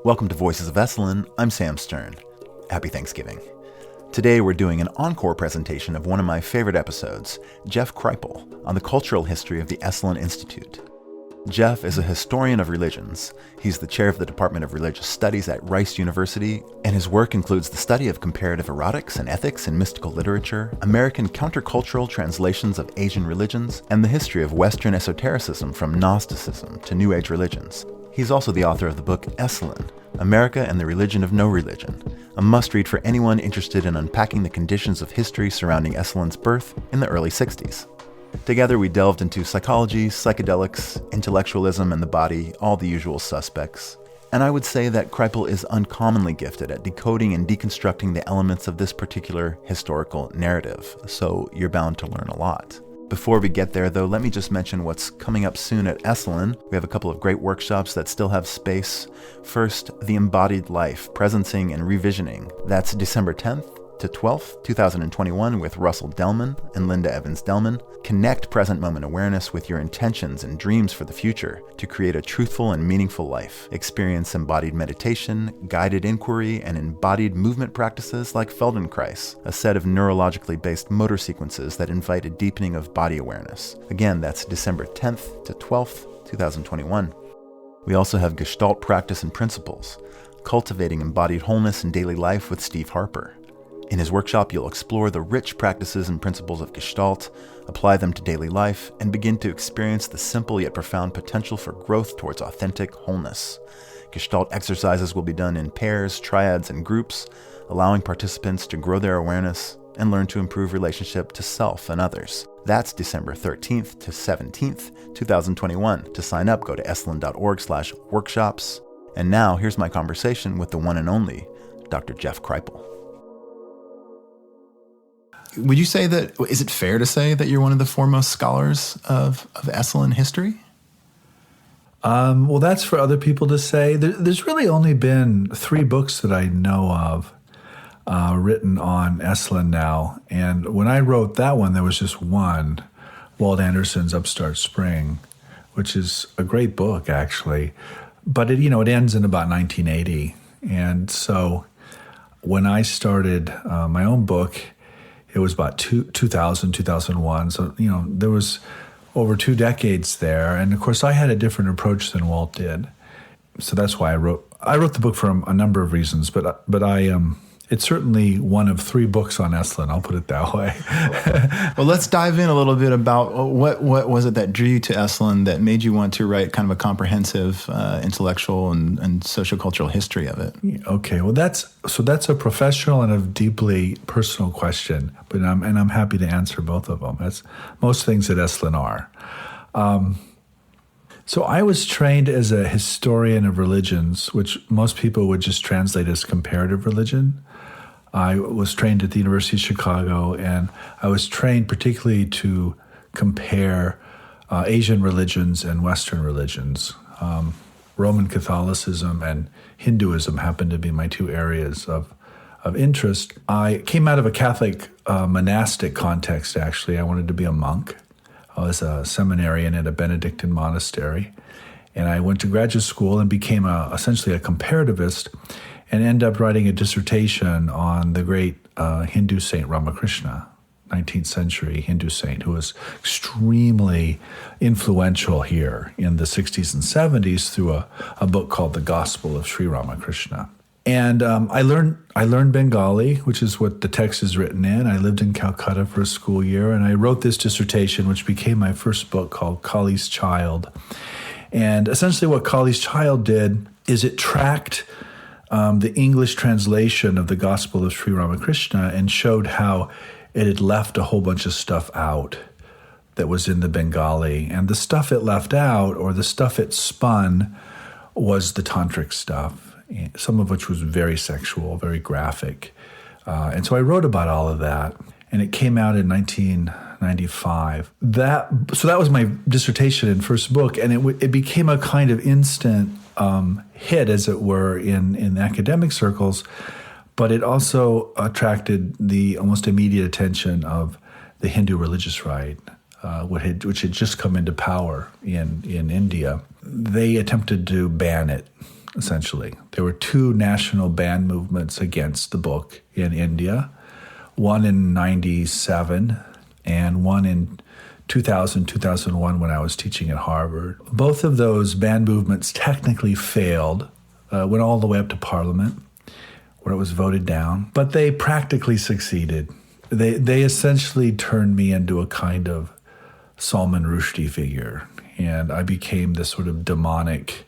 Welcome to Voices of Esalen. I'm Sam Stern. Happy Thanksgiving. Today we're doing an encore presentation of one of my favorite episodes, Jeff Kripal, on the cultural history of the Esalen Institute. Jeff is a historian of religions. He's the chair of the Department of Religious Studies at Rice University, and his work includes the study of comparative erotics and ethics in mystical literature, American countercultural translations of Asian religions, and the history of Western esotericism from Gnosticism to New Age religions. He's also the author of the book Esalen, America and the Religion of No Religion, a must-read for anyone interested in unpacking the conditions of history surrounding Esalen's birth in the early 60s. Together we delved into psychology, psychedelics, intellectualism, and the body, all the usual suspects. And I would say that Kripal is uncommonly gifted at decoding and deconstructing the elements of this particular historical narrative, so you're bound to learn a lot. Before we get there, though, let me just mention what's coming up soon at Esalen. We have a couple of great workshops that still have space. First, the Embodied Life, Presencing and Revisioning. That's December 10th to 12th, 2021 with Russell Delman and Linda Evans Delman. Connect present moment awareness with your intentions and dreams for the future to create a truthful and meaningful life. Experience embodied meditation, guided inquiry, and embodied movement practices like Feldenkrais, a set of neurologically based motor sequences that invite a deepening of body awareness. Again, that's December 10th to 12th, 2021. We also have Gestalt Practice and Principles, Cultivating Embodied Wholeness in Daily Life with Steve Harper. In his workshop, you'll explore the rich practices and principles of Gestalt, apply them to daily life, and begin to experience the simple yet profound potential for growth towards authentic wholeness. Gestalt exercises will be done in pairs, triads, and groups, allowing participants to grow their awareness and learn to improve relationship to self and others. That's December 13th to 17th, 2021. To sign up, go to esalen.org/workshops. And now, here's my conversation with the one and only Dr. Jeff Kripal. Would you say that, is it fair to say that you're one of the foremost scholars of Esalen history? Well, that's for other people to say. There's really only been 3 books that I know of written on Esalen now. And when I wrote that one, there was just one, Walt Anderson's Upstart Spring, which is a great book, actually. But it ends in about 1980. And so when I started my own book, it was about 2000, 2001. So, there was over 2 decades there. And of course, I had a different approach than Walt did. So that's why I wrote the book for a number of reasons, but it's certainly one of 3 books on Esalen, I'll put it that way. Well, let's dive in a little bit about what was it that drew you to Esalen that made you want to write kind of a comprehensive intellectual and sociocultural history of it? Okay, well that's a professional and a deeply personal question, but I'm happy to answer both of them. That's most things at Esalen are. So I was trained as a historian of religions, which most people would just translate as comparative religion. I was trained at the University of Chicago, and I was trained particularly to compare Asian religions and Western religions. Roman Catholicism and Hinduism happened to be my 2 areas of interest. I came out of a Catholic monastic context, actually. I wanted to be a monk. I was a seminarian at a Benedictine monastery, and I went to graduate school and became essentially a comparativist and ended up writing a dissertation on the great Hindu saint Ramakrishna, 19th century Hindu saint, who was extremely influential here in the 60s and 70s through a book called The Gospel of Sri Ramakrishna. And I learned Bengali, which is what the text is written in. I lived in Calcutta for a school year, and I wrote this dissertation, which became my first book, called Kali's Child. And essentially what Kali's Child did is it tracked the English translation of the Gospel of Sri Ramakrishna and showed how it had left a whole bunch of stuff out that was in the Bengali. And the stuff it left out, or the stuff it spun, was the tantric stuff, some of which was very sexual, very graphic. And so I wrote about all of that, and it came out in 1995. So that was my dissertation and first book, and it became a kind of instant hit, as it were, in academic circles, but it also attracted the almost immediate attention of the Hindu religious right, which had just come into power in India. They attempted to ban it essentially. There were two national ban movements against the book in India, one in 97 and one in 2000, 2001 when I was teaching at Harvard. Both of those ban movements technically failed, went all the way up to Parliament, where it was voted down, but they practically succeeded. They essentially turned me into a kind of Salman Rushdie figure, and I became this sort of demonic,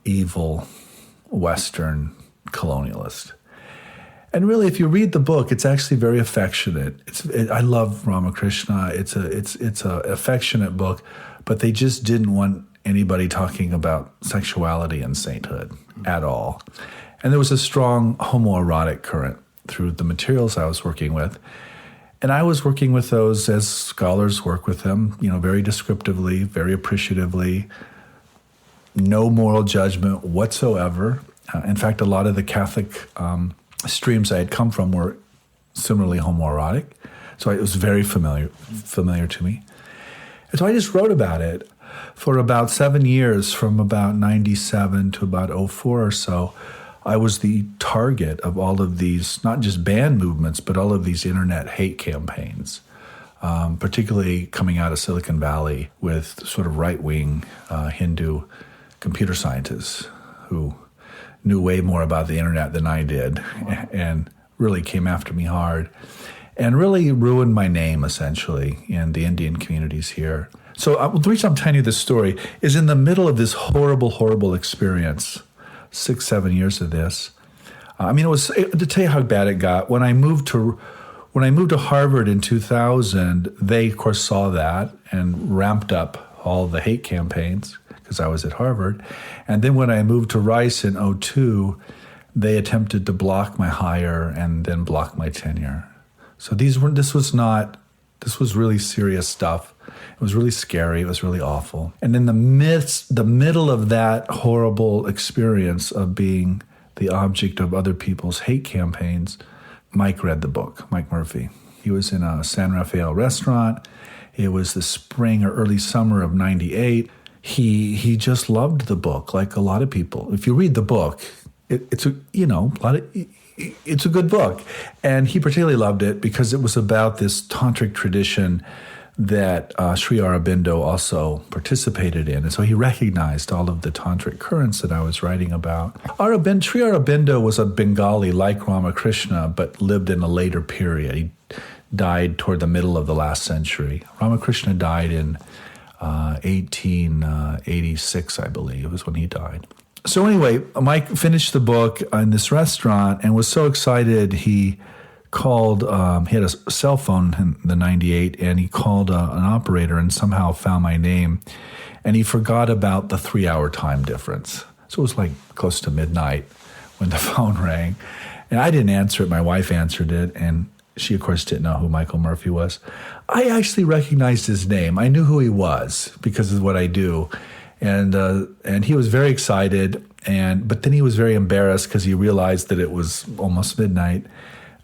evil Western colonialist. And really, if you read the book, it's actually very affectionate. I love Ramakrishna. It's a affectionate book, but they just didn't want anybody talking about sexuality and sainthood at all. And there was a strong homoerotic current through the materials I was working with. And I was working with those as scholars work with them, very descriptively, very appreciatively, no moral judgment whatsoever. In fact, a lot of the Catholic streams I had come from were similarly homoerotic. So it was very familiar to me. And so I just wrote about it for about 7 years, from about 97 to about 04 or so. I was the target of all of these, not just ban movements, but all of these internet hate campaigns, particularly coming out of Silicon Valley with sort of right-wing Hindu computer scientists who knew way more about the internet than I did and really came after me hard and really ruined my name, essentially, in the Indian communities here. So the reason I'm telling you this story is in the middle of this horrible, horrible experience, 6-7 years of this. It was, to tell you how bad it got, when I moved to Harvard in 2000, they, of course, saw that and ramped up all the hate campaigns because I was at Harvard. And then when I moved to Rice in 2002, they attempted to block my hire and then block my tenure. So this was really serious stuff. It was really scary. It was really awful. And in the middle of that horrible experience of being the object of other people's hate campaigns, Mike read the book, Mike Murphy. He was in a San Rafael restaurant. It was the spring or early summer of 98. He just loved the book, like a lot of people. If you read the book, it's a good book. And he particularly loved it because it was about this tantric tradition that Sri Aurobindo also participated in. And so he recognized all of the tantric currents that I was writing about. Sri Aurobindo was a Bengali like Ramakrishna, but lived in a later period. He died toward the middle of the last century. Ramakrishna died in 1886, I believe, was when he died. So anyway, Mike finished the book in this restaurant and was so excited he called, he had a cell phone in the 98, and he called an operator and somehow found my name, and he forgot about the 3-hour time difference. So it was like close to midnight when the phone rang, and I didn't answer it. My wife answered it, and she, of course, didn't know who Michael Murphy was. I actually recognized his name. I knew who he was because of what I do. And he was very excited, but then he was very embarrassed because he realized that it was almost midnight.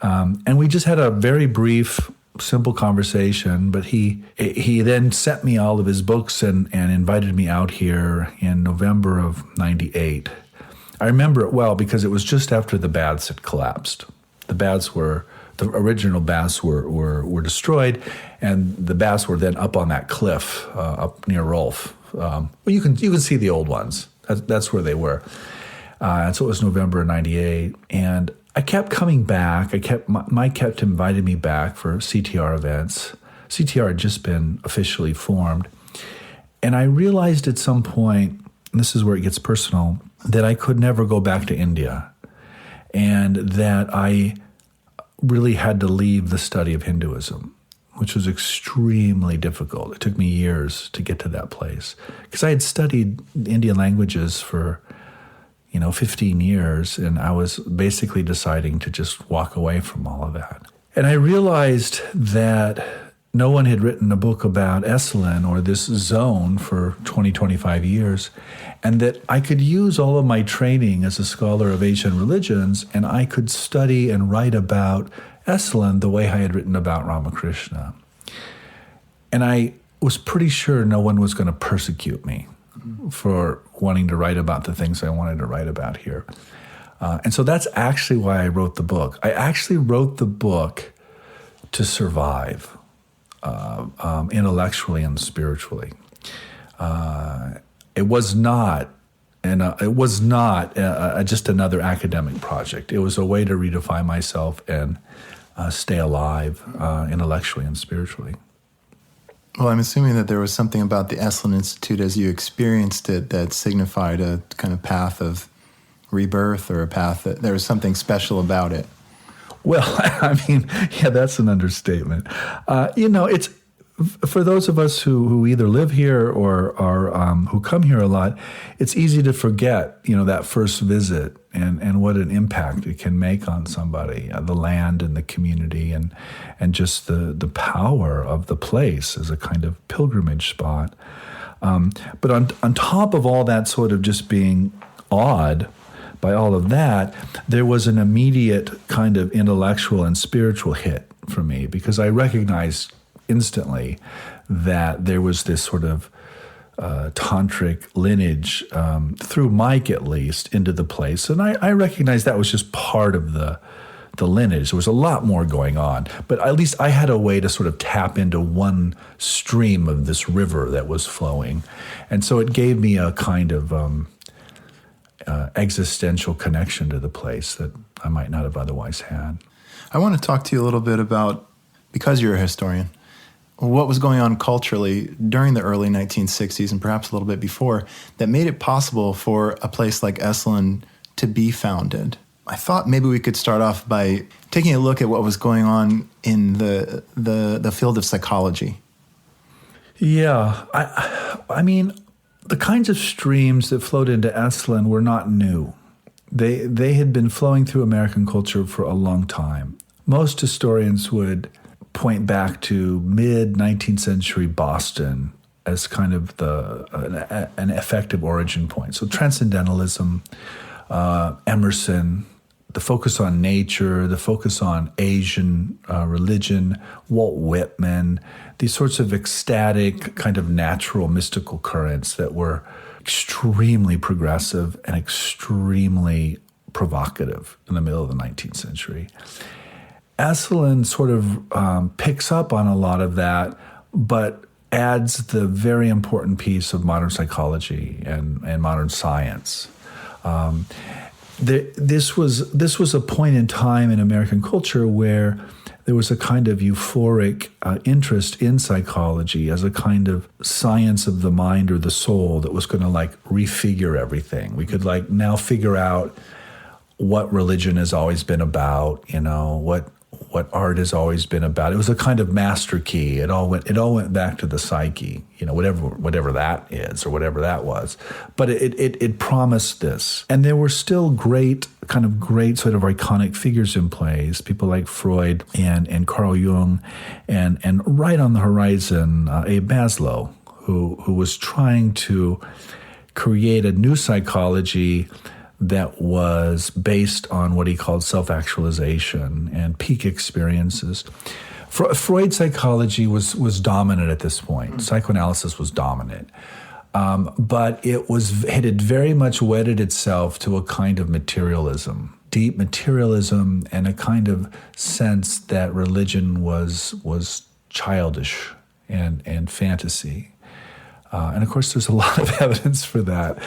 And we just had a very brief, simple conversation, but he then sent me all of his books and invited me out here in November of 98. I remember it well because it was just after the baths had collapsed. The original baths were destroyed, and the baths were then up on that cliff up near Rolfe. You can see the old ones. That's where they were. And so it was November of 98. And I kept coming back. Mike kept inviting me back for CTR events. CTR had just been officially formed. And I realized at some point, and this is where it gets personal, that I could never go back to India. And that I really had to leave the study of Hinduism, which was extremely difficult. It took me years to get to that place because I had studied Indian languages for, 15 years, and I was basically deciding to just walk away from all of that. And I realized that no one had written a book about Esalen or this zone for 20, 25 years, and that I could use all of my training as a scholar of Asian religions, and I could study and write about Esalen the way I had written about Ramakrishna. And I was pretty sure no one was going to persecute me for wanting to write about the things I wanted to write about here. And so that's actually why I wrote the book. I actually wrote the book to survive intellectually and spiritually. It was not just another academic project. It was a way to redefine myself and stay alive intellectually and spiritually. Well, I'm assuming that there was something about the Esalen Institute as you experienced it that signified a kind of path of rebirth, or a path that there was something special about it. Well, I mean, yeah, that's an understatement. It's for those of us who either live here or are who come here a lot, it's easy to forget, that first visit and what an impact it can make on somebody, the land and the community, and just the power of the place as a kind of pilgrimage spot. But on top of all that sort of just being awed by all of that, there was an immediate kind of intellectual and spiritual hit for me, because I recognized instantly that there was this sort of tantric lineage, through Mike at least, into the place. And I recognized that was just part of the lineage. There was a lot more going on. But at least I had a way to sort of tap into one stream of this river that was flowing. And so it gave me a kind of existential connection to the place that I might not have otherwise had. I want to talk to you a little bit about, because you're a historian, what was going on culturally during the early 1960s and perhaps a little bit before that made it possible for a place like Esalen to be founded. I thought maybe we could start off by taking a look at what was going on in the field of psychology. Yeah, I mean, the kinds of streams that flowed into Esalen were not new. They had been flowing through American culture for a long time. Most historians would point back to mid-19th century Boston as kind of an effective origin point. So transcendentalism, Emerson, the focus on nature, the focus on Asian religion, Walt Whitman, these sorts of ecstatic, kind of natural mystical currents that were extremely progressive and extremely provocative in the middle of the 19th century. Esalen sort of picks up on a lot of that, but adds the very important piece of modern psychology and modern science. This was a point in time in American culture where there was a kind of euphoric interest in psychology as a kind of science of the mind or the soul that was going to refigure everything. We could now figure out what religion has always been about, what art has always been about. It was a kind of master key. It all went back to the psyche, whatever that is or whatever that was. But it promised this. And there were still great sort of iconic figures in place, people like Freud and Carl Jung, and right on the horizon, Abe Maslow, who was trying to create a new psychology that was based on what he called self-actualization and peak experiences. Freud's psychology was dominant at this point. Psychoanalysis was dominant. But it had very much wedded itself to a kind of materialism, deep materialism, and a kind of sense that religion was childish and fantasy. And of course, there's a lot of evidence for that.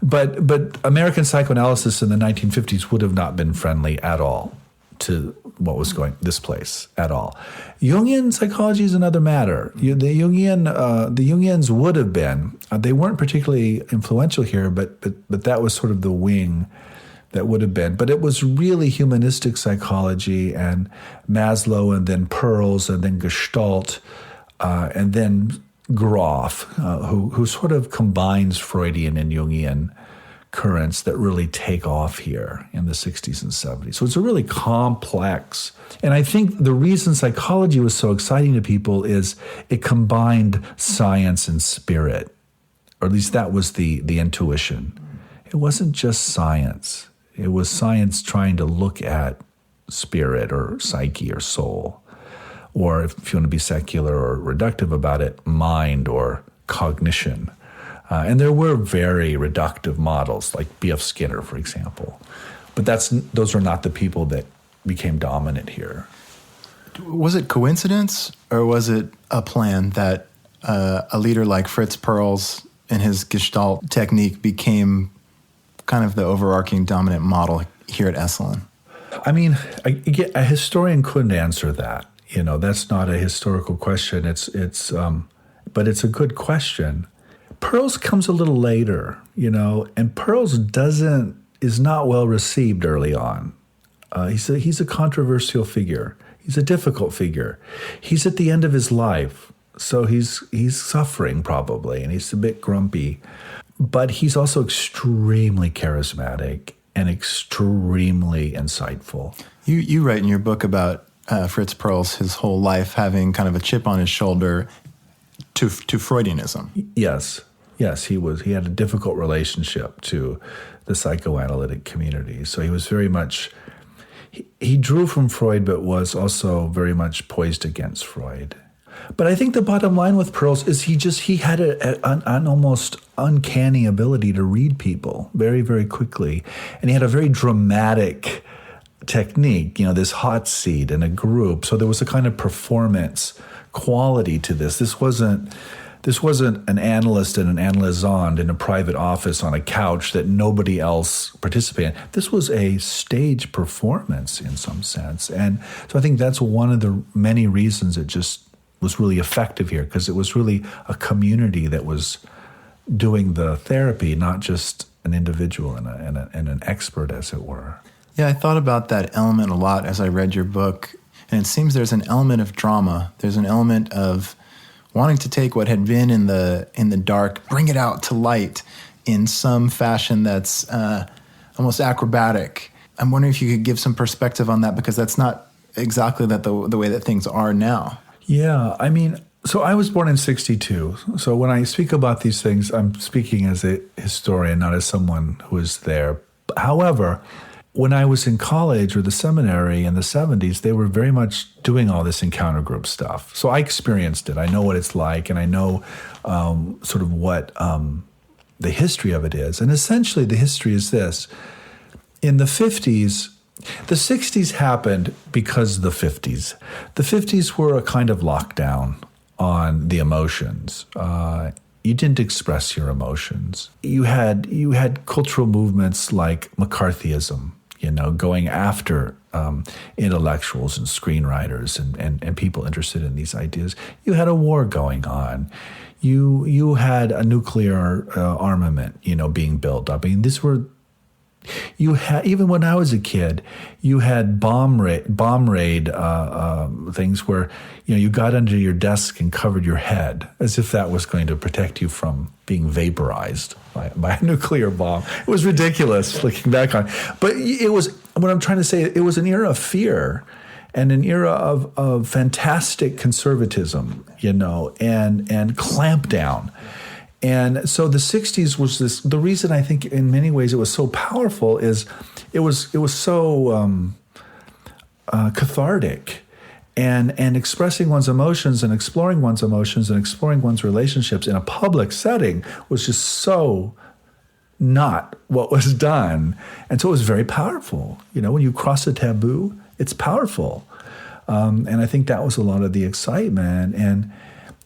But American psychoanalysis in the 1950s would have not been friendly at all to what was going this place at all. Jungian psychology is another matter. The Jungians would have been. They weren't particularly influential here, but that was sort of the wing that would have been. But it was really humanistic psychology and Maslow, and then Pearls, and then Gestalt, and then Groff, who sort of combines Freudian and Jungian currents that really take off here in the 60s and 70s. So it's a really complex. And I think the reason psychology was so exciting to people is it combined science and spirit, or at least that was the intuition. It wasn't just science. It was science trying to look at spirit or psyche or soul. Or if you want to be secular or reductive about it, mind or cognition. And there were very reductive models, like B.F. Skinner, for example. But those are not the people that became dominant here. Was it coincidence, or was it a plan that a leader like Fritz Perls and his Gestalt technique became kind of the overarching dominant model here at Esalen? I mean, a historian couldn't answer that. That's not a historical question. But it's a good question. Perls comes a little later, and Perls is not well received early on. He's a controversial figure. He's a difficult figure. He's at the end of his life, so he's suffering probably, and he's a bit grumpy. But he's also extremely charismatic and extremely insightful. You write in your book about Fritz Perls, his whole life having kind of a chip on his shoulder to Freudianism. Yes, he had a difficult relationship to the psychoanalytic community. So he was very much, he drew from Freud, but was also very much poised against Freud. But I think the bottom line with Perls is he had an almost uncanny ability to read people very, very quickly. And he had a very dramatic technique, this hot seat in a group. So there was a kind of performance quality to this. This wasn't an analyst and an analysand in a private office on a couch that nobody else participated in. This was a stage performance in some sense. And so I think that's one of the many reasons it just was really effective here, because it was really a community that was doing the therapy, not just an individual and an expert, as it were. Yeah, I thought about that element a lot as I read your book. And it seems there's an element of drama. There's an element of wanting to take what had been in the dark, bring it out to light in some fashion that's almost acrobatic. I'm wondering if you could give some perspective on that, because that's not exactly the way that things are now. Yeah, I mean, so I was born in 1962. So when I speak about these things, I'm speaking as a historian, not as someone who was there. However, when I was in college or the seminary in the 1970s, they were very much doing all this encounter group stuff. So I experienced it. I know what it's like, and I know sort of what the history of it is. And essentially the history is this. In the 50s, the 60s happened because of the 50s. The 50s were a kind of lockdown on the emotions. You didn't express your emotions. You had cultural movements like McCarthyism, going after intellectuals and screenwriters and people interested in these ideas. You had a war going on. You had a nuclear armament, being built up. I mean, even when I was a kid, you had bomb raid things where you got under your desk and covered your head as if that was going to protect you from being vaporized by a nuclear bomb. It was ridiculous looking back on it. But it was, what I'm trying to say, it was an era of fear and an era of fantastic conservatism, and clamp down. And so the 60s was this, the reason I think in many ways it was so powerful is it was so cathartic, and expressing one's emotions and exploring one's emotions and exploring one's relationships in a public setting was just so not what was done. And so it was very powerful. When you cross a taboo, it's powerful. And I think that was a lot of the excitement.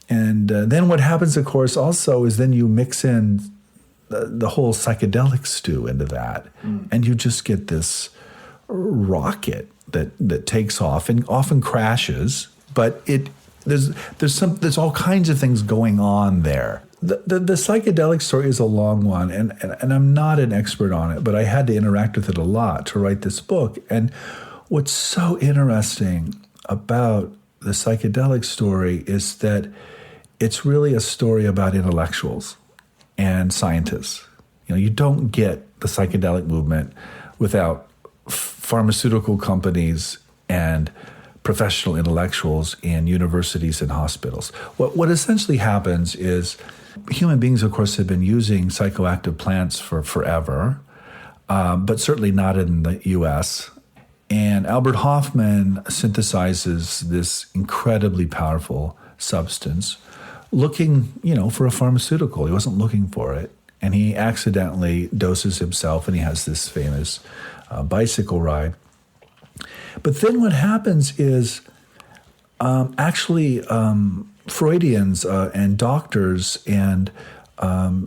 And then what happens, of course, also is then you mix in the whole psychedelic stew into that, and you just get this rocket that takes off and often crashes. But there's all kinds of things going on there. The psychedelic story is a long one, and I'm not an expert on it, but I had to interact with it a lot to write this book. And what's so interesting about the psychedelic story is that it's really a story about intellectuals and scientists. You don't get the psychedelic movement without pharmaceutical companies and professional intellectuals in universities and hospitals. What essentially happens is human beings, of course, have been using psychoactive plants for forever, but certainly not in the U.S. And Albert Hofmann synthesizes this incredibly powerful substance, looking, for a pharmaceutical. He wasn't looking for it. And he accidentally doses himself, and he has this famous bicycle ride. But then what happens is Freudians and doctors and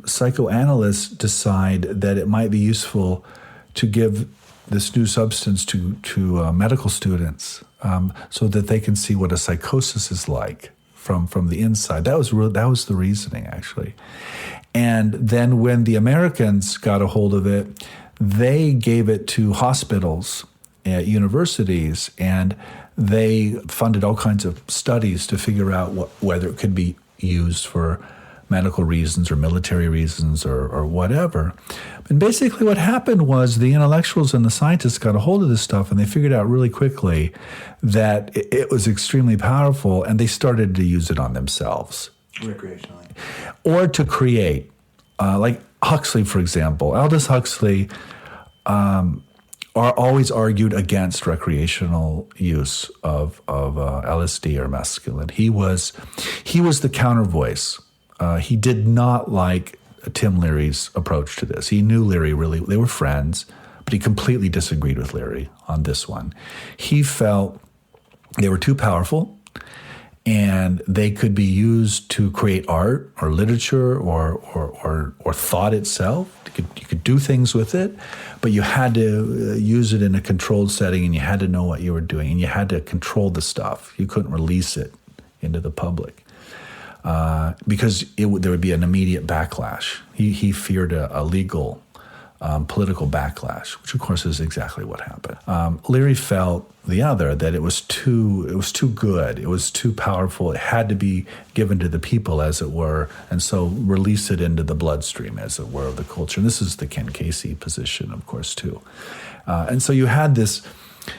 psychoanalysts decide that it might be useful to give this new substance to medical students so that they can see what a psychosis is like from the inside. That was the reasoning, actually. And then when the Americans got a hold of it, they gave it to hospitals at universities, and they funded all kinds of studies to figure out whether it could be used for medical reasons or military reasons or whatever. And basically what happened was the intellectuals and the scientists got a hold of this stuff, and they figured out really quickly that it was extremely powerful, and they started to use it on themselves. Recreationally. Or to create. Like Huxley, for example. Aldous Huxley always argued against recreational use of LSD or mescaline. He was the counter voice. He did not like Tim Leary's approach to this. He knew Leary they were friends, but he completely disagreed with Leary on this one. He felt they were too powerful, and they could be used to create art or literature or thought itself. You could do things with it, but you had to use it in a controlled setting, and you had to know what you were doing, and you had to control the stuff. You couldn't release it into the public because there would be an immediate backlash. He feared a legal political backlash, which of course is exactly what happened. Leary felt that it was too good, it was too powerful, it had to be given to the people, as it were, and so release it into the bloodstream, as it were, of the culture. And this is the Ken Casey position, of course, too. And so you had this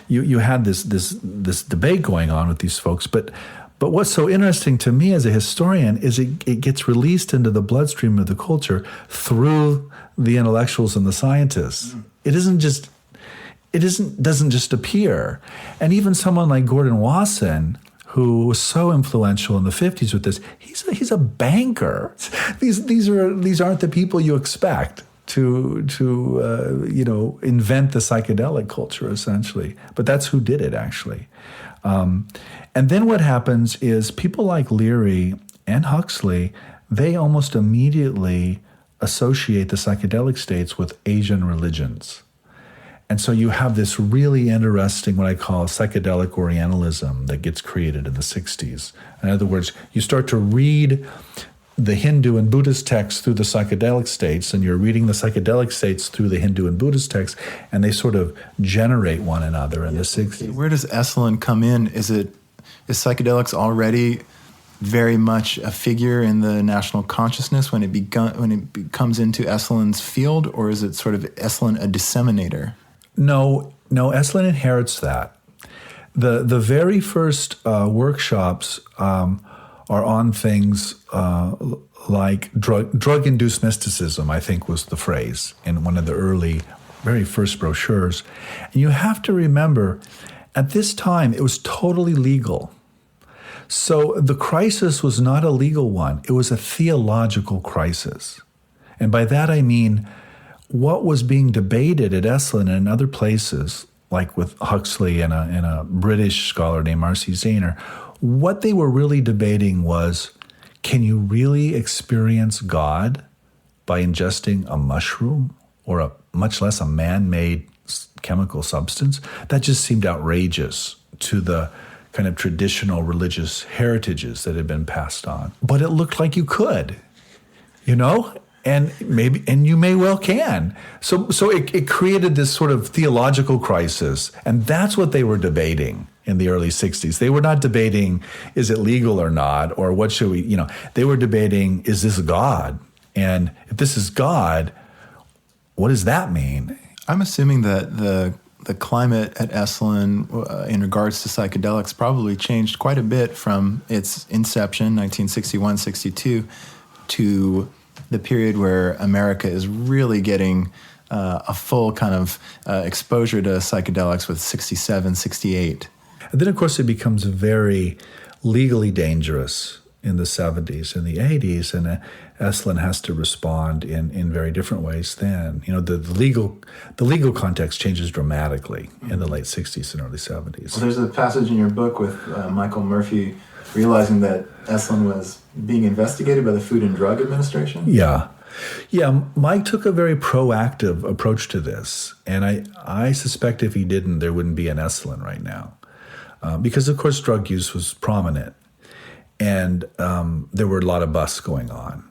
debate going on with these folks, but what's so interesting to me as a historian is it gets released into the bloodstream of the culture through the intellectuals and the scientists. It doesn't just appear. And even someone like Gordon Wasson, who was so influential in the 50s with this, he's a banker. These aren't the people you expect to invent the psychedelic culture, essentially. But that's who did it, actually. And then what happens is people like Leary and Huxley, they almost immediately associate the psychedelic states with Asian religions. And so you have this really interesting, what I call psychedelic Orientalism that gets created in the 60s. In other words, you start to read the Hindu and Buddhist texts through the psychedelic states, and you're reading the psychedelic states through the Hindu and Buddhist texts, and they sort of generate one another in the 60s. Where does Esalen come in? Is psychedelics already very much a figure in the national consciousness when it comes into Esalen's field, or is it sort of Esalen a disseminator? No, Esalen inherits that. The very first workshops are on things like drug-induced mysticism, I think was the phrase in one of the very first brochures. And you have to remember, at this time, it was totally legal. So the crisis was not a legal one. It was a theological crisis. And by that I mean, what was being debated at Esalen and in other places, like with Huxley and a British scholar named R.C. Zahner, what they were really debating was, can you really experience God by ingesting a mushroom or much less a man-made chemical substance? That just seemed outrageous to the kind of traditional religious heritages that had been passed on. But it looked like you could, and you may well can. So it created this sort of theological crisis, and that's what they were debating in the early 60s. They were not debating, is it legal or not, or what should we, they were debating, is this God? And if this is God, what does that mean? I'm assuming that the climate at Esalen in regards to psychedelics probably changed quite a bit from its inception, 1961, 62, to the period where America is really getting a full kind of exposure to psychedelics with 67, 68. And then, of course, it becomes very legally dangerous in the 70s and the 80s, and Esalen has to respond in very different ways then. The legal context changes dramatically in the late 60s and early 70s. Well, there's a passage in your book with Michael Murphy realizing that Esalen was being investigated by the Food and Drug Administration. Yeah, Mike took a very proactive approach to this, and I suspect if he didn't, there wouldn't be an Esalen right now. Because, of course, drug use was prominent, and there were a lot of busts going on.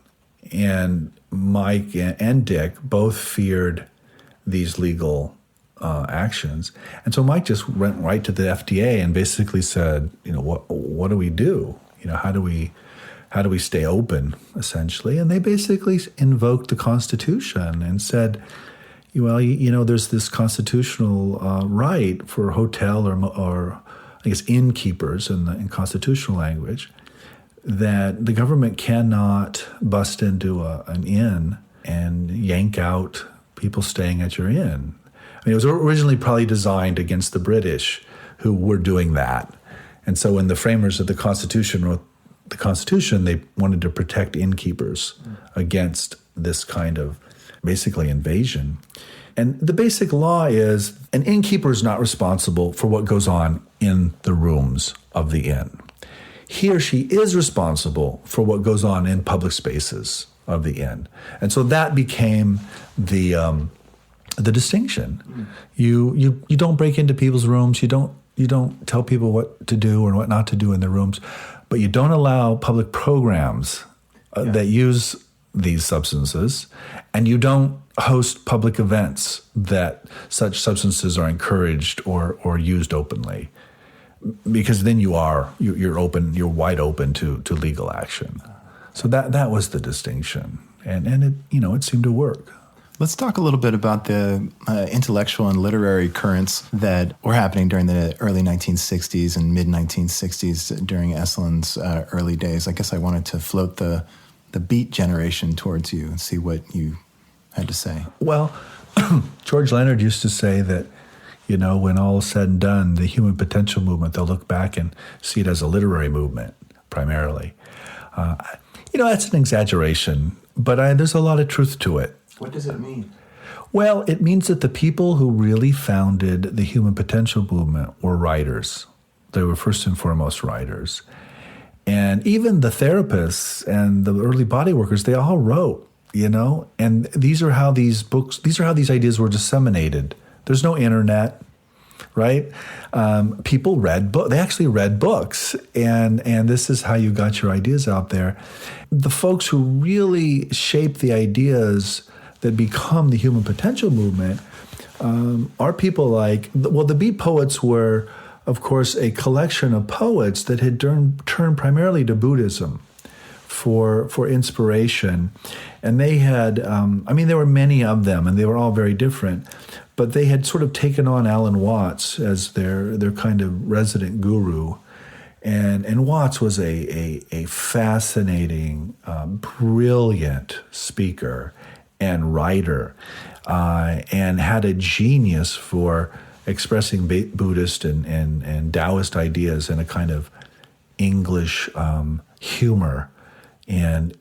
And Mike and Dick both feared these legal actions. And so Mike just went right to the FDA and basically said, what do we do? How do we stay open, essentially? And they basically invoked the Constitution and said, well, there's this constitutional right for hotel or I guess innkeepers in constitutional language, that the government cannot bust into an inn and yank out people staying at your inn. It was originally probably designed against the British, who were doing that. And so when the framers of the Constitution wrote the Constitution, they wanted to protect innkeepers against this kind of basically invasion. And the basic law is an innkeeper is not responsible for what goes on in the rooms of the inn. He or she is responsible for what goes on in public spaces of the inn. And so that became the distinction. You don't break into people's rooms. You don't tell people what to do or what not to do in their rooms, but you don't allow public programs that use these substances, and you don't host public events that such substances are encouraged or used openly, because then you're wide open to legal action. So that was the distinction, and it seemed to work. Let's talk a little bit about the intellectual and literary currents that were happening during the early 1960s and mid-1960s during Esalen's early days. I guess I wanted to float the Beat generation towards you and see what you had to say. Well, George Leonard used to say that, when all is said and done, the human potential movement, they'll look back and see it as a literary movement, primarily. That's an exaggeration, but there's a lot of truth to it. What does it mean? Well, it means that the people who really founded the human potential movement were writers. They were first and foremost writers. And even the therapists and the early body workers, they all wrote, and these are how these ideas were disseminated. There's no internet, right? People read books. They actually read books, and this is how you got your ideas out there. The folks who really shaped the ideas that become the human potential movement are people like, the Beat poets were, of course, a collection of poets that had turned primarily to Buddhism for inspiration. And they had, there were many of them, and they were all very different, but they had sort of taken on Alan Watts as their kind of resident guru. And Watts was a fascinating, brilliant speaker and writer, and had a genius for expressing Buddhist and Taoist ideas in a kind of English humor and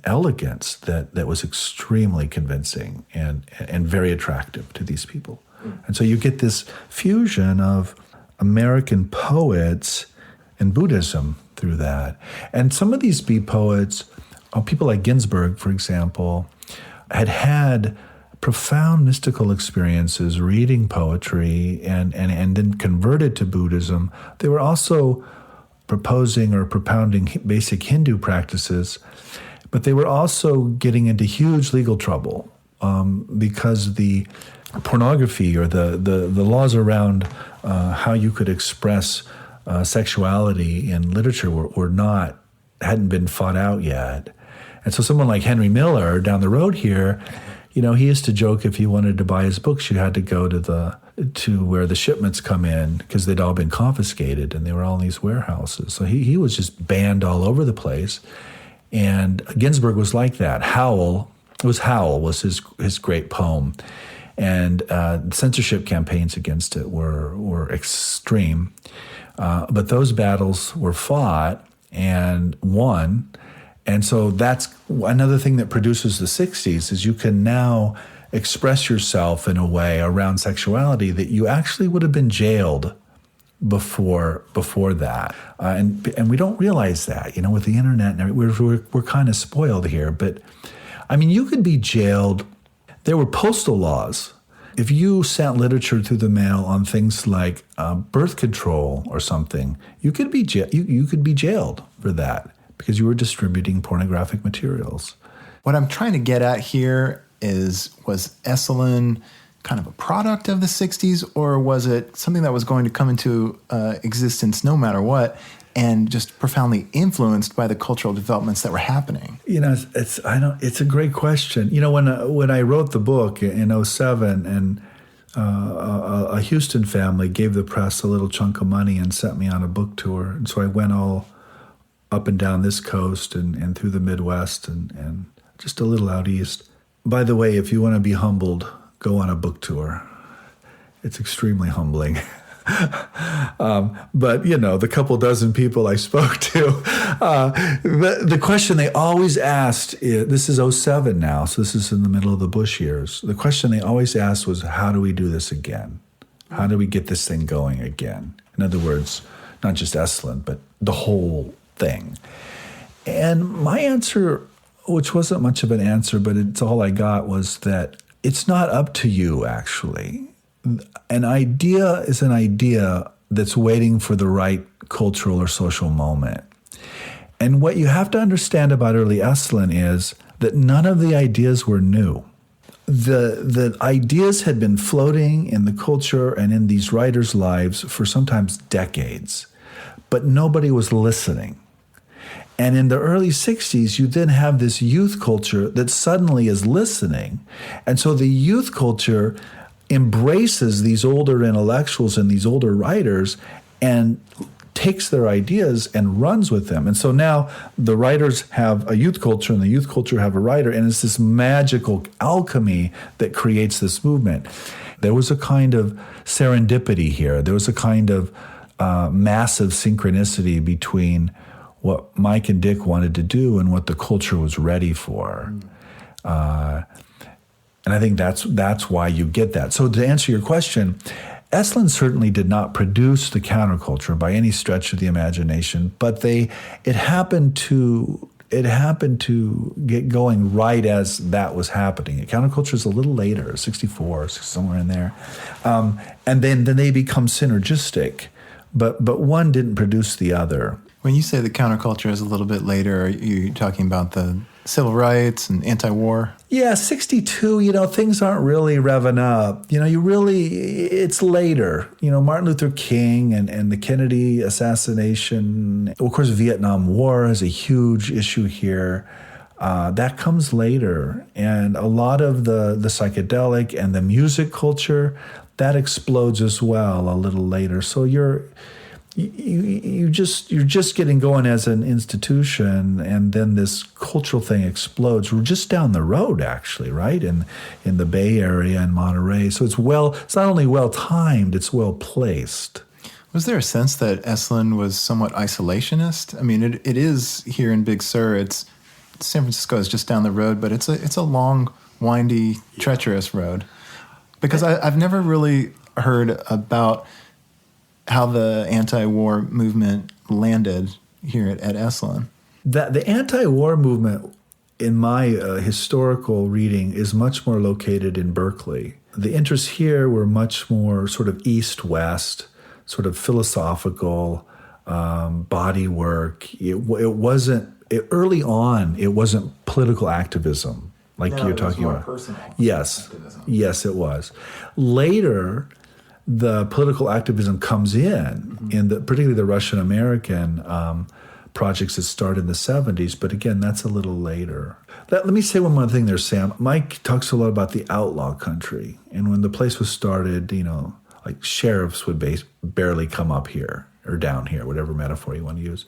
elegance that was extremely convincing and very attractive to these people. And so you get this fusion of American poets and Buddhism through that. And some of these Beat poets, people like Ginsberg, for example, had profound mystical experiences reading poetry and then converted to Buddhism. They were also proposing or propounding basic Hindu practices, but they were also getting into huge legal trouble because the pornography or the laws around how you could express sexuality in literature hadn't been fought out yet. And so someone like Henry Miller down the road here, he used to joke if you wanted to buy his books, you had to go to where the shipments come in because they'd all been confiscated and they were all in these warehouses. So he was just banned all over the place. And Ginsberg was like that. Howl was his great poem. And censorship campaigns against it were extreme. But those battles were fought, and won. And so that's another thing that produces the 60s is you can now express yourself in a way around sexuality that you actually would have been jailed before that. And we don't realize that, with the internet and we're kind of spoiled here. But I mean, you could be jailed. There were postal laws. If you sent literature through the mail on things like birth control or something, you could be jailed for that because you were distributing pornographic materials. What I'm trying to get at here was Esalen kind of a product of the 60s, or was it something that was going to come into existence no matter what, and just profoundly influenced by the cultural developments that were happening? It's a great question. When I wrote the book in 2007, and a Houston family gave the press a little chunk of money and sent me on a book tour, and so I went all up and down this coast and through the Midwest and just a little out east. By the way, if you want to be humbled, go on a book tour. It's extremely humbling. But, the couple dozen people I spoke to, the question they always asked, this is 2007 now, so this is in the middle of the Bush years. The question they always asked was, how do we do this again? How do we get this thing going again? In other words, not just Esalen, but the whole thing. And my answer, which wasn't much of an answer, but it's all I got, was that it's not up to you, actually. An idea is an idea that's waiting for the right cultural or social moment. And what you have to understand about early Esalen is that none of the ideas were new. The ideas had been floating in the culture and in these writers' lives for sometimes decades, but nobody was listening. And in the early 60s, you then have this youth culture that suddenly is listening. And so the youth culture embraces these older intellectuals and these older writers and takes their ideas and runs with them. And so now the writers have a youth culture and the youth culture have a writer, and it's this magical alchemy that creates this movement. There was a kind of serendipity here. There was a kind of massive synchronicity between what Mike and Dick wanted to do and what the culture was ready for. And I think that's why you get that. So to answer your question, Esalen certainly did not produce the counterculture by any stretch of the imagination, but it happened to get going right as that was happening. Counterculture is a little later, 64, somewhere in there. And then they become synergistic, but one didn't produce the other. When you say the counterculture is a little bit later, are you talking about the civil rights and anti-war? Yeah, 62, things aren't really revving up. It's later. Martin Luther King and the Kennedy assassination. Of course, Vietnam War is a huge issue here. That comes later. And a lot of the psychedelic and the music culture, that explodes as well a little later. So you're just getting going as an institution, and then this cultural thing explodes. We're just down the road, actually, right? In the Bay Area and Monterey. So it's not only well timed, it's well placed. Was there a sense that Esalen was somewhat isolationist? I mean, it is here in Big Sur. It's San Francisco is just down the road, but it's a long, windy, treacherous road. Because I've never really heard about how the anti-war movement landed here at Esalen. The anti-war movement, in my historical reading, is much more located in Berkeley. The interests here were much more sort of east-west, sort of philosophical, body work. Early on, it wasn't political activism like you're talking about. Personal activism. Yes, it was. Later, the political activism comes in particularly the Russian-American projects that started in the 70s, but again, that's a little later. Let me say one more thing there, Sam. Mike talks a lot about the outlaw country, and when the place was started, like sheriffs would barely come up here or down here, whatever metaphor you want to use.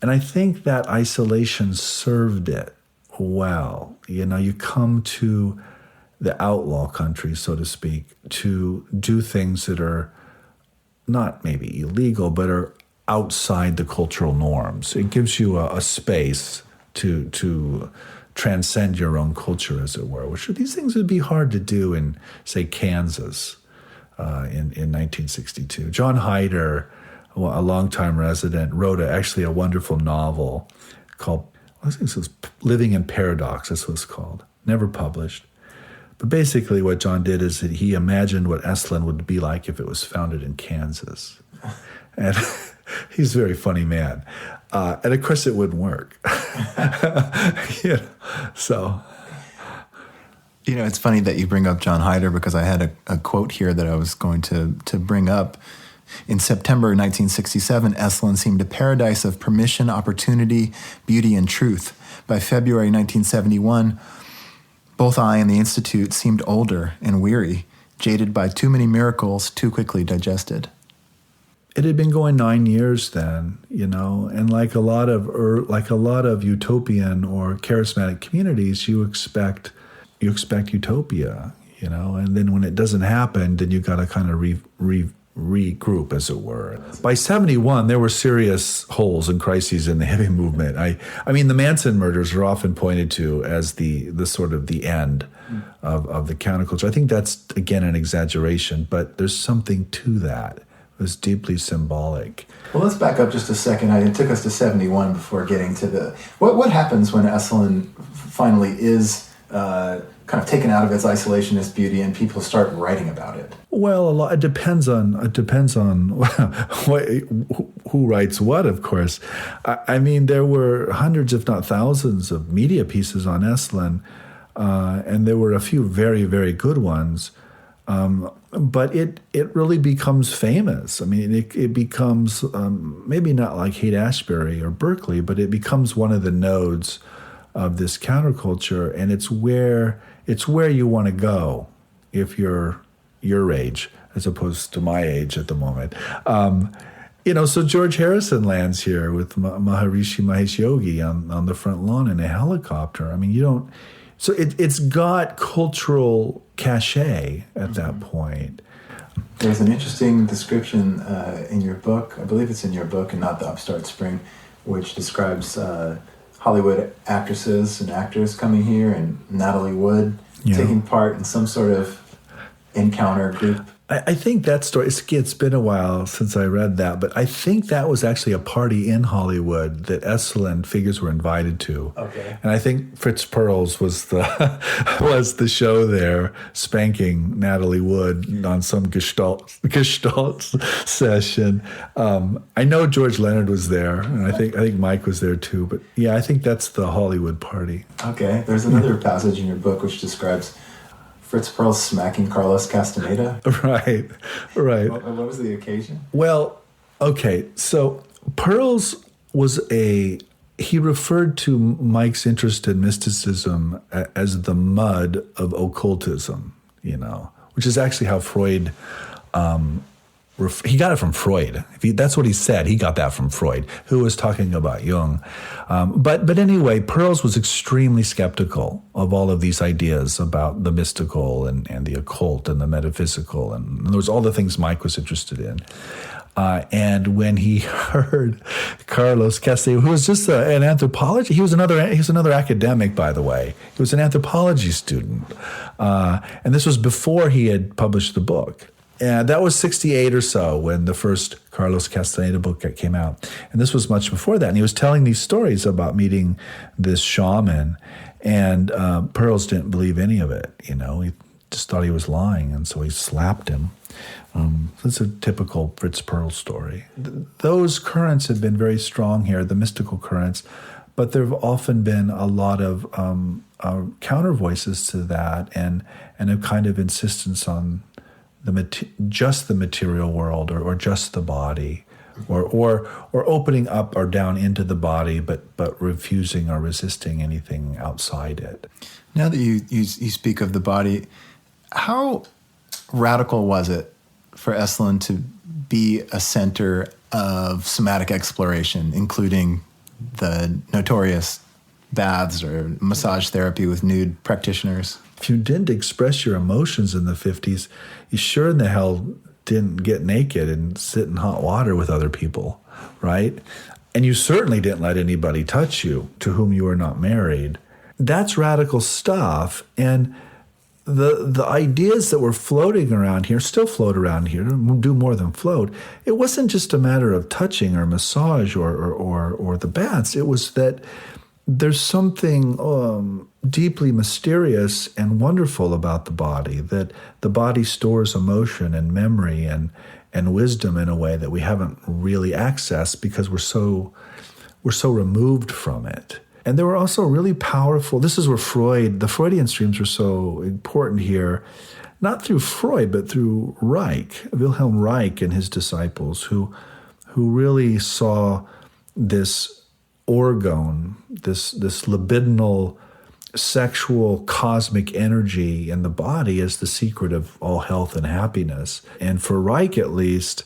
And I think that isolation served it well. You come to the outlaw country, so to speak, to do things that are not maybe illegal, but are outside the cultural norms. It gives you a space to transcend your own culture, as it were, which these things would be hard to do in, say, Kansas in 1962. John Hyder, a longtime resident, wrote actually a wonderful novel called, I think it was Living in Paradox, that's what it's called, never published. But basically what John did is that he imagined what Esalen would be like if it was founded in Kansas. And he's a very funny man. And of course it wouldn't work. So... It's funny that you bring up John Hyder, because I had a quote here that I was going to bring up. In September 1967, Esalen seemed a paradise of permission, opportunity, beauty, and truth. By February 1971, both I and the Institute seemed older and weary, jaded by too many miracles too quickly digested. It had been going 9 years then, and like a lot of utopian or charismatic communities, you expect utopia, and then when it doesn't happen, then you got to kind of regroup, as it were. By 71, there were serious holes and crises in the hippie movement. I mean, the Manson murders are often pointed to as the sort of the end of the counterculture. I think that's, again, an exaggeration, but there's something to that. It was deeply symbolic. Well, let's back up just a second. It took us to 71 before getting to the... What happens when Esalen finally is... kind of taken out of its isolationist beauty, and people start writing about it? Well, it depends on who writes what, of course. I mean, there were hundreds, if not thousands, of media pieces on Esalen, and there were a few very, very good ones. But it really becomes famous. I mean, it becomes maybe not like Haight-Ashbury or Berkeley, but it becomes one of the nodes of this counterculture, and it's where you want to go if you're your age, as opposed to my age at the moment. So George Harrison lands here with Maharishi Mahesh Yogi on the front lawn in a helicopter. I mean, you don't... So it's got cultural cachet at that point. There's an interesting description in your book, I believe it's in your book and not the Upstart Spring, which describes Hollywood actresses and actors coming here, and Natalie Wood taking part in some sort of encounter group. I think that story, it's been a while since I read that, but I think that was actually a party in Hollywood that Esalen figures were invited to. Okay. And I think Fritz Perls was the show there, spanking Natalie Wood on some Gestalt session. I know George Leonard was there, and I think Mike was there too, but yeah, I think that's the Hollywood party. Okay. There's another passage in your book which describes Fritz Perls smacking Carlos Castaneda? Right. What was the occasion? Well, okay, so Perls he referred to Mike's interest in mysticism as the mud of occultism, which is actually how Freud... he got it from Freud. That's what he said. He got that from Freud, who was talking about Jung. But anyway, Perls was extremely skeptical of all of these ideas about the mystical and the occult and the metaphysical. And there was all the things Mike was interested in. And when he heard Carlos Castaneda, who was just an anthropology, he was another academic, by the way. He was an anthropology student. And this was before he had published the book. And that was 68 or so when the first Carlos Castaneda book came out. And this was much before that. And he was telling these stories about meeting this shaman. And Perls didn't believe any of it, He just thought he was lying. And so he slapped him. That's a typical Fritz Perls story. Those currents have been very strong here, the mystical currents. But there have often been a lot of counter voices to that and a kind of insistence on just the material world or just the body or opening up or down into the body but refusing or resisting anything outside it. Now that you speak of the body, how radical was it for Esalen to be a center of somatic exploration, including the notorious baths or massage therapy with nude practitioners? If you didn't express your emotions in the 50s, you sure in the hell didn't get naked and sit in hot water with other people, right? And you certainly didn't let anybody touch you to whom you were not married. That's radical stuff. And the ideas that were floating around here, still float around here, do more than float. It wasn't just a matter of touching or massage or the baths. It was that there's something deeply mysterious and wonderful about the body, that the body stores emotion and memory and wisdom in a way that we haven't really accessed because we're so removed from it. And there were also really powerful, this is where the Freudian streams were so important here, not through Freud, but through Reich, Wilhelm Reich and his disciples, who really saw this orgone, this libidinal, sexual, cosmic energy in the body as the secret of all health and happiness. And for Reich, at least,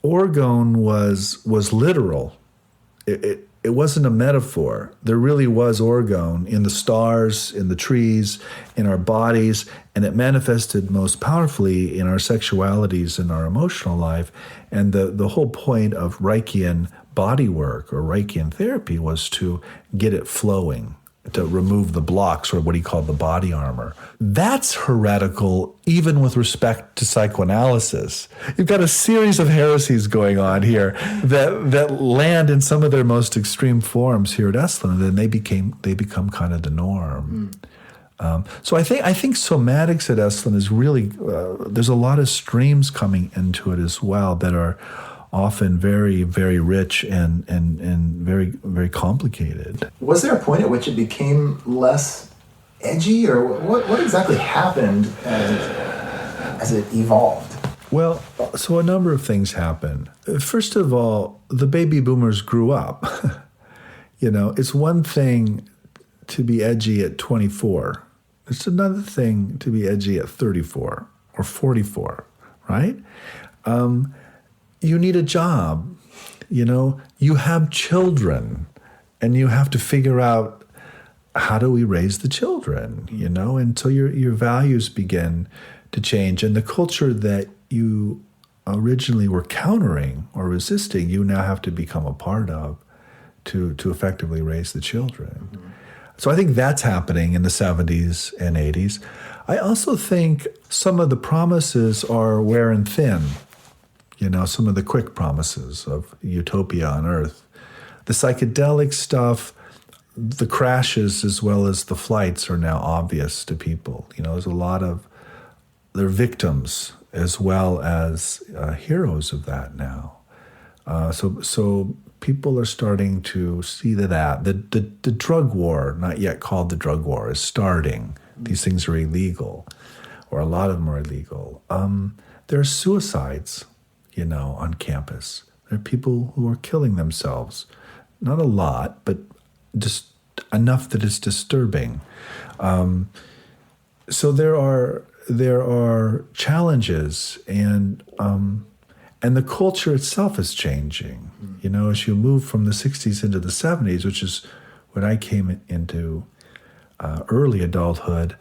orgone was literal. It wasn't a metaphor. There really was orgone in the stars, in the trees, in our bodies, and it manifested most powerfully in our sexualities and our emotional life. And the whole point of Reichian body work or Reichian therapy was to get it flowing, to remove the blocks, or what he called the body armor. That's heretical, even with respect to psychoanalysis. You've got a series of heresies going on here that land in some of their most extreme forms here at Esalen, and then they become kind of the norm. So I think somatics at Esalen is really there's a lot of streams coming into it as well that are often very, very rich and very, very complicated. Was there a point at which it became less edgy, or what exactly happened as it evolved? Well, so a number of things happened. First of all, the baby boomers grew up. It's one thing to be edgy at 24. It's another thing to be edgy at 34 or 44, right? You need a job, you have children, and you have to figure out, how do we raise the children, until your values begin to change. And the culture that you originally were countering or resisting, you now have to become a part of to effectively raise the children. Mm-hmm. So I think that's happening in the 70s and 80s. I also think some of the promises are wearing thin. Some of the quick promises of utopia on Earth. The psychedelic stuff, the crashes as well as the flights are now obvious to people. There's a lot of, they're victims as well as heroes of that now. So people are starting to see that. The drug war, not yet called the drug war, is starting. These things are illegal, or a lot of them are illegal. There are suicides, on campus. There are people who are killing themselves. Not a lot, but just enough that it's disturbing. So there are challenges, and the culture itself is changing. As you move from the 60s into the 70s, which is when I came into early adulthood,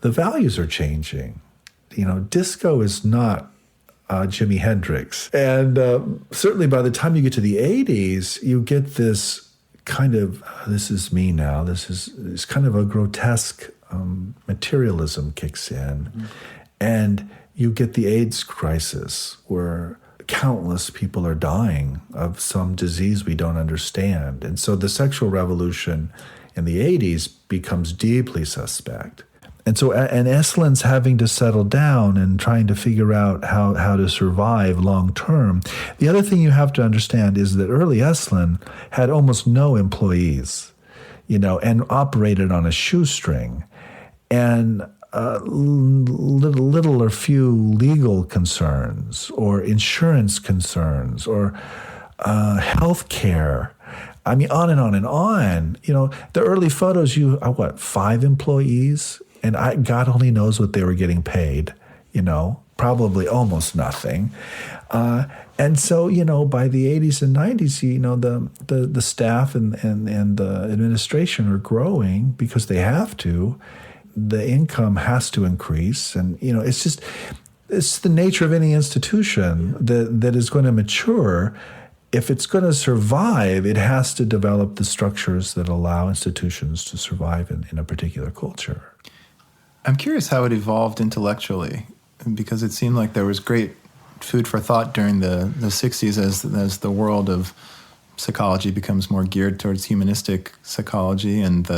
the values are changing. Disco is not Jimi Hendrix. And certainly by the time you get to the 80s, you get this kind of, this is me now, this is kind of a grotesque materialism kicks in. Mm-hmm. And you get the AIDS crisis where countless people are dying of some disease we don't understand. And so the sexual revolution in the 80s becomes deeply suspect. And so, and Esalen's having to settle down and trying to figure out how to survive long term. The other thing you have to understand is that early Esalen had almost no employees, and operated on a shoestring, and little or few legal concerns or insurance concerns or health care. I mean, on and on and on. The early photos, 5 employees? And God only knows what they were getting paid, probably almost nothing. And so, by the 80s and 90s, the staff and the administration are growing because they have to. The income has to increase. And, it's just, it's the nature of any institution that is going to mature. If it's going to survive, it has to develop the structures that allow institutions to survive in a particular culture. I'm curious how it evolved intellectually, because it seemed like there was great food for thought during the 60s as the world of psychology becomes more geared towards humanistic psychology, and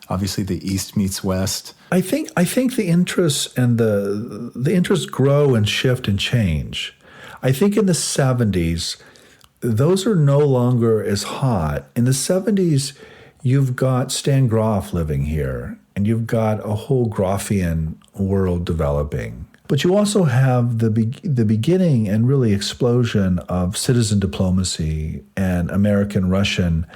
obviously the East meets West. I think the interests and the interests grow and shift and change. I think in the 70s, those are no longer as hot. In the 70s, you've got Stan Grof living here, and you've got a whole Grofian world developing. But you also have the beginning and really explosion of citizen diplomacy and American-Russian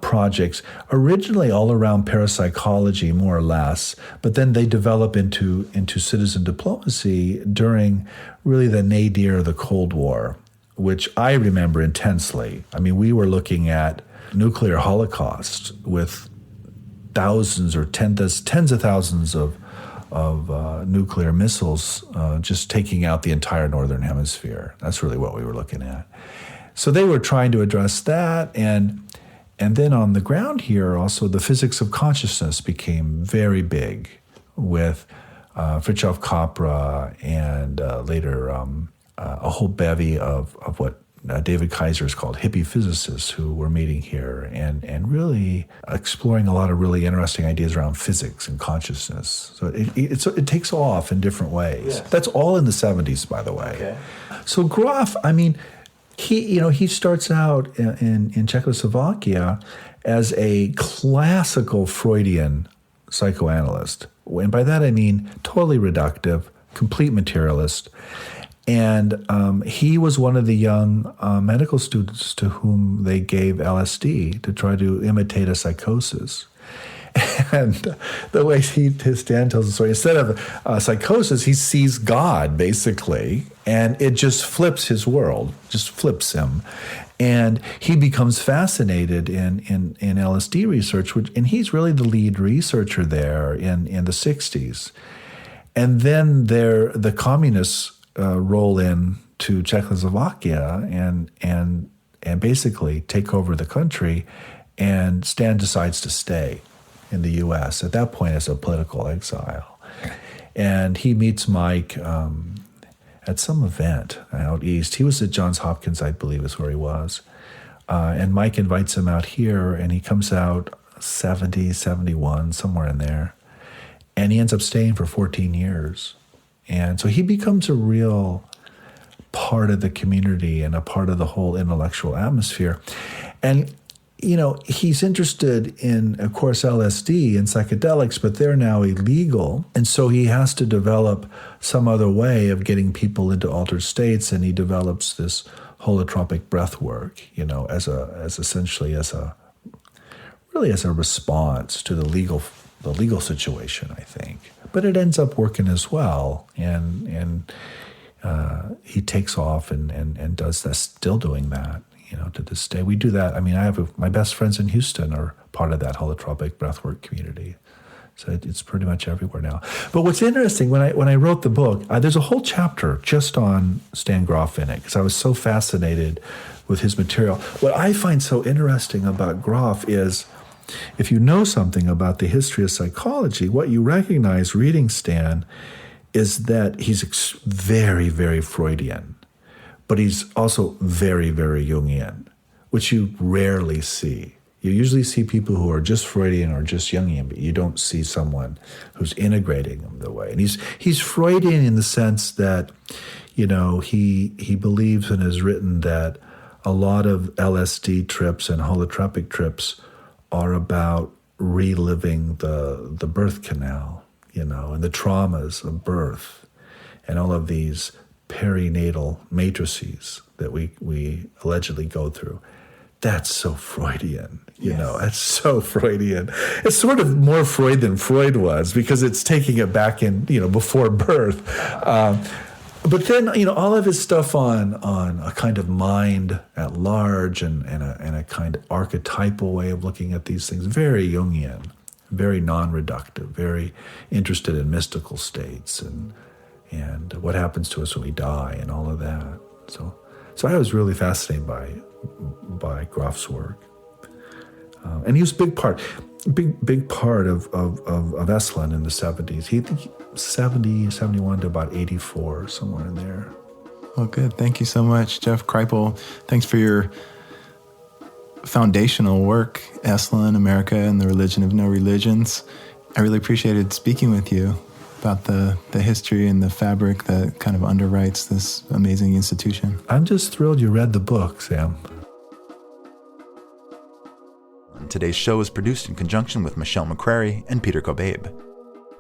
projects, originally all around parapsychology, more or less, but then they develop into citizen diplomacy during really the nadir of the Cold War, which I remember intensely. I mean, we were looking at nuclear holocaust with thousands or tens of thousands of nuclear missiles just taking out the entire northern hemisphere. That's really what we were looking at. So they were trying to address that, and then on the ground here, also the physics of consciousness became very big with Fritjof Capra and later a whole bevy of what David Kaiser's called hippie physicists who were meeting here and really exploring a lot of really interesting ideas around physics and consciousness. So it takes off in different ways. Yes. That's all in the 70s, by the way. Okay. So Grof, I mean, he starts out in Czechoslovakia as a classical Freudian psychoanalyst. And by that I mean totally reductive, complete materialist. And he was one of the young medical students to whom they gave LSD to try to imitate a psychosis. And the way Stan tells the story, instead of psychosis, he sees God, basically, and it just flips his world, just flips him. And he becomes fascinated in LSD research, and he's really the lead researcher there in the 60s. And then the communists roll in to Czechoslovakia and basically take over the country, and Stan decides to stay in the U.S. at that point as a political exile. And he meets Mike at some event out east. He was at Johns Hopkins, I believe is where he was. And Mike invites him out here, and he comes out 70, 71, somewhere in there. And he ends up staying for 14 years. And so he becomes a real part of the community and a part of the whole intellectual atmosphere. And, he's interested in, of course, LSD and psychedelics, but they're now illegal. And so he has to develop some other way of getting people into altered states, and he develops this holotropic breath work, as a response to the legal situation, I think. But it ends up working as well, and he takes off and does that, still doing that, to this day. We do that. I mean, my best friends in Houston are part of that holotropic breathwork community. So it's pretty much everywhere now. But what's interesting, when I wrote the book, there's a whole chapter just on Stan Grof in it, because I was so fascinated with his material. What I find so interesting about Grof is, if you know something about the history of psychology, what you recognize reading Stan is that he's very, very Freudian, but he's also very, very Jungian, which you rarely see. You usually see people who are just Freudian or just Jungian, but you don't see someone who's integrating them the way. And he's Freudian in the sense that, he believes and has written that a lot of LSD trips and holotropic trips are about reliving the birth canal, and the traumas of birth and all of these perinatal matrices that we allegedly go through. That's so Freudian, It's so Freudian. It's sort of more Freud than Freud was, because it's taking it back in, before birth. But then, all of his stuff on a kind of mind at large and a kind of archetypal way of looking at these things, very Jungian, very non-reductive, very interested in mystical states and, and what happens to us when we die and all of that. So I was really fascinated by Grof's work. And he was a big part of Esalen in the 70s. He think 70, 71 to about 84, somewhere in there. Well, good. Thank you so much, Jeff Kripal. Thanks for your foundational work, Esalen, America, and the Religion of No Religions. I really appreciated speaking with you about the history and the fabric that kind of underwrites this amazing institution. I'm just thrilled you read the book, Sam. Today's show is produced in conjunction with Michelle McCrary and Peter Kobabe.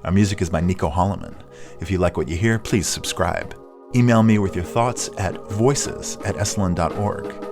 Our music is by Nico Holloman. If you like what you hear, please subscribe. Email me with your thoughts at voices@esalen.org.